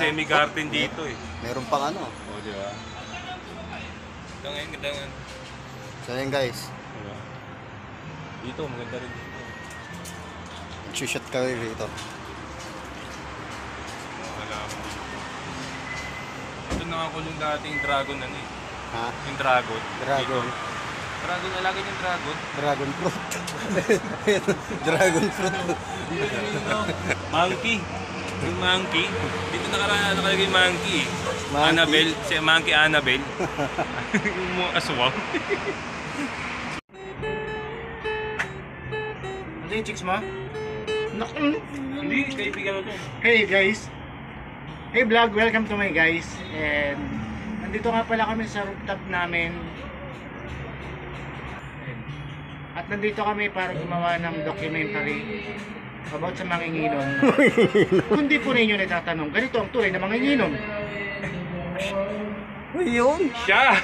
semi-garden dito eh. Meron pang ano. O, di ba? Ito ngayon, ganda nga. So yun guys, Diba? Dito, maganda rin dito. shoot kami dito. Wala ako dito. Ito nakakulong dati yung dragon ano eh. Ha? Yung dragon. Dragon. Dito. Dragon, alaga yung dragon. Dragon fruit. Dragon fruit. Monkey. Yung monkey. Dito nakalagay yung monkey. Monkey. Annabelle. Si monkey Annabelle. Yung mga aswang. Ano yung chicks mo? Naku! Hindi, kaibigan mo to. Hey guys! Hey vlog, welcome to my guys. And nandito nga pala kami sa rooftop namin. At nandito kami para gumawa ng documentary about sa manginginom. Kung di po ninyo natatanong, ganito ang tunay na manginginom. Yun! Siya!